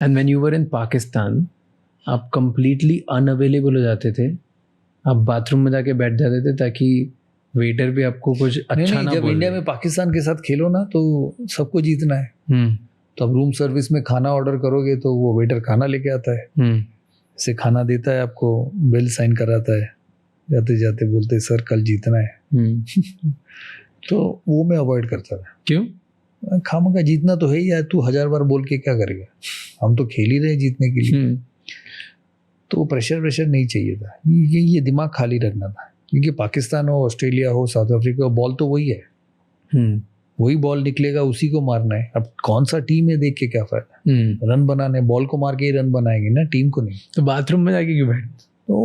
And when you were इन पाकिस्तान आप completely unavailable हो जाते थे, आप बाथरूम में जाके बैठ जाते थे ताकि वेटर भी आपको कुछ अच्छा ना जब बोले। इंडिया में पाकिस्तान के साथ खेलो ना तो सबको जीतना है। तो अब रूम सर्विस में खाना ऑर्डर करोगे तो वो वेटर खाना लेके आता है, से खाना देता है आपको, बिल साइन कराता है, जाते जाते बोलते सर कल जीतना है। तो वो मैं अवॉइड करता था। क्यों? खामा का जीतना तो है ही यार, तू 1000 बार बोल के क्या करेगा, हम तो खेल ही रहे जीतने के लिए। तो प्रेशर नहीं चाहिए था, ये दिमाग खाली रखना था, क्योंकि पाकिस्तान हो, ऑस्ट्रेलिया हो, साउथ अफ्रीका हो, बॉल तो वही है, वही बॉल निकलेगा, उसी को मारना है। अब कौन सा टीम है देख के क्या फायदा, रन बनाने, बॉल को मार के ही रन बनाएंगे ना, टीम को नहीं। तो बाथरूम में जाके क्यों बैठ? तो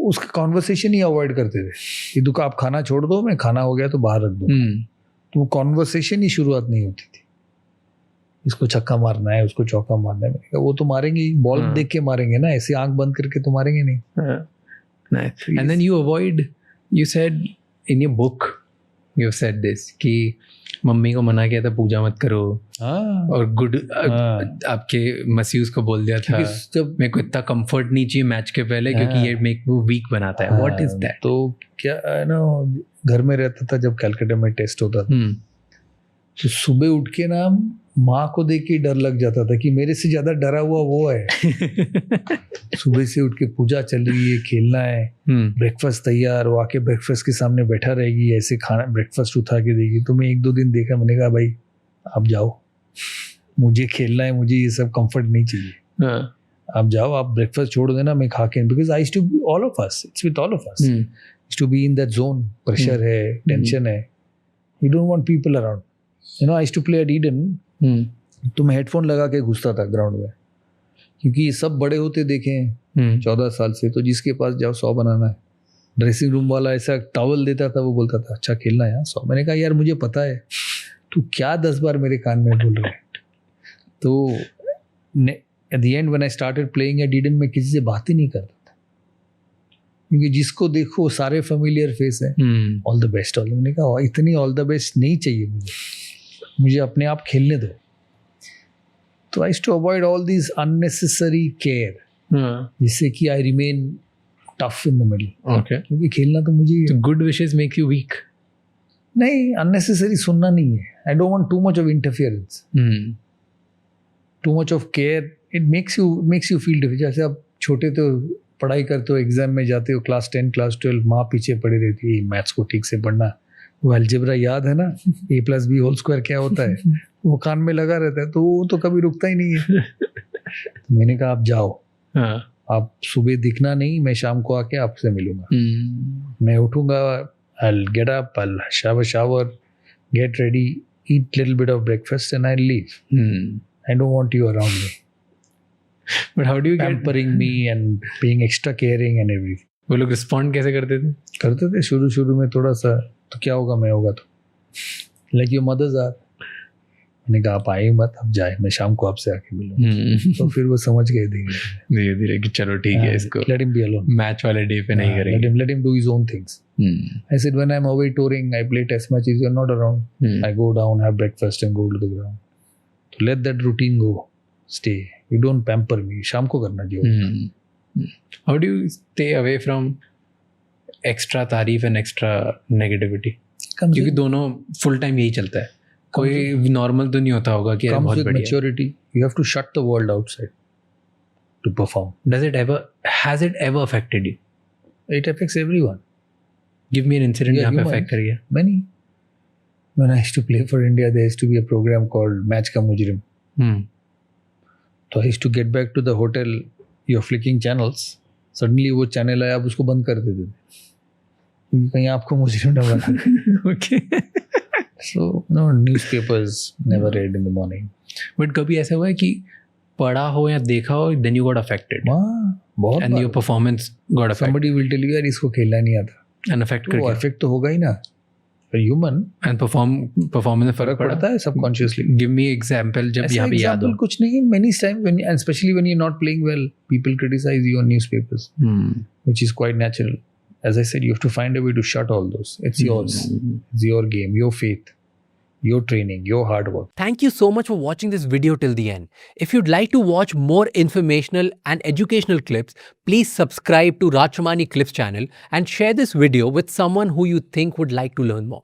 उसका कॉन्वर्सेशन ही अवॉइड करते थे कि दुका आप खाना छोड़ दो, मैं खाना हो गया तो बाहर रख दो। तो कॉन्वर्सेशन ही शुरुआत नहीं होती थी, इसको छक्का मारना है, उसको चौका मारना है। मैंने कहा वो तो मारेंगे ही, बॉल देख के मारेंगे ना, ऐसे आंख बंद करके तो मारेंगे नहीं। And then you avoid, you said in your book, you said this कि मम्मी को मना किया था पूजा मत करो, और गुड आपके मसीह को बोल दिया था जब मेरे को इतना कंफर्ट नहीं चाहिए मैच के पहले, क्योंकि ये मेक वो वीक बनाता है। What is that? तो क्या है ना, घर में रहता था जब कलकत्ता में टेस्ट होता था, तो सुबह उठ के ना माँ को देख के डर लग जाता था कि मेरे से ज्यादा डरा हुआ वो है। सुबह से उठ के पूजा चल रही है, खेलना है, ब्रेकफास्ट तैयार, वो आके ब्रेकफास्ट के सामने बैठा रहेगी, ऐसे खाना ब्रेकफास्ट उठा के देगी। तो मैं 1-2 दिन देखा, मैंने कहा भाई आप जाओ, मुझे खेलना है, मुझे ये सब कंफर्ट नहीं चाहिए, आप जाओ, आप ब्रेकफास्ट छोड़ देना, मैं खा के, because I used to be all of us, it's with all of us, to be in that zone, pressure है, टेंशन है, you don't want people around. You know I used to play at Eden, तो मैं headphone लगा के घुसता था ground में, क्योंकि ये सब बड़े होते देखे 14 साल से, तो जिसके पास जाओ 100 बनाना है। ड्रेसिंग रूम वाला ऐसा टॉवल देता था, वो बोलता था अच्छा खेलना है 100। मैंने कहा यार मुझे पता है, तू क्या 10 बार मेरे कान में बोल रहा है। तो at the end when I started playing at Eden, मैं किसी से बात ही नहीं करता था, क्योंकि जिसको देखो सारे फेमिलियर फेस है, ऑल द बेस्ट। मैंने कहा इतनी ऑल द बेस्ट नहीं चाहिए मुझे अपने आप खेलने दो। तो I used to avoid all this unnecessary care, जिससे कि I remain tough in the middle. क्योंकि खेलना तो मुझे, good wishes make you weak नहीं, अननेसेसरी सुनना नहीं है। I don't want too much of interference, too much of care, it makes you feel different. जैसे आप छोटे तो पढ़ाई करते हो, एग्जाम में जाते हो, क्लास 10 क्लास 12, माँ पीछे पड़ी रहती है मैथ्स को ठीक से पढ़ना, वो अलजेब्रा याद है ना, a+b² क्या होता है, वो कान में लगा रहता है, तो वो तो कभी रुकता ही नहीं है। तो मैंने कहा आप जाओ, आप सुबह दिखना नहीं, मैं शाम को आके आपसे मिलूंगा, मैं उठूंगा, I'll get up, I'll have a shower, get ready, eat little bit of breakfast and I'll leave. I don't want you around me. But how do you pampering me and being extra caring and everything. वो लोग respond कैसे करते थे? करते थे शुरू में थोड़ा सा, तो क्या होगा, मैं होगा तो लाइक योर मदर्स आर। मैंने कहा आप आए मत, अब जाए, मैं शाम को आपसे आके मिलूंगा। तो फिर वो समझ गए धीरे धीरे कि चलो ठीक है, इसको let him be alone, match वाले डे पे नहीं करेंगे, let him do his own things. I said when I'm away touring, I play test matches, you're not around. I go down, have breakfast and go to the ground. So let that routine go, stay. You don't pamper me. शाम को करना जो। How do you stay away from extra तारीफ and extra negativity? क्योंकि दोनों full time यही चलता है, कोई नॉर्मल तो नहीं होता होगा कि बहुत बढ़िया। Maturity, you have to shut the world outside to perform. Has it ever affected you? It affects everyone. Give me an incident जहाँ पे affect करिए। Many. When I used to play for India, there used to be a program called Match Ka Mujrim. So I used to get back to the hotel, you're flicking channels. Suddenly वो channel आया, आप उसको बंद कर देते थे, क्योंकि कहीं आपको मुजरिम न बना। Okay. So no, newspapers never read in the morning. But कभी ऐसा हुआ है कि पढ़ा हो या देखा हो, then you got affected? बहुत। And your performance got affected. Somebody will tell you यार इसको खेलना नहीं आता, and affect करके, वो affect तो होगा ही ना, ह्यूमन। and performance में फर्क पड़ता है subconsciously. Give me example जब यहाँ पे याद हो। कुछ नहीं, many times when, and especially when you're not playing well, people criticize you on newspapers, which is quite natural. As I said, you have to find a way to shut all those. It's yours. It's your game, your faith. your training, your hard work. Thank you so much for watching this video till the end. If you'd like to watch more informational and educational clips, please subscribe to Raj Shamani Clips channel and share this video with someone who you think would like to learn more.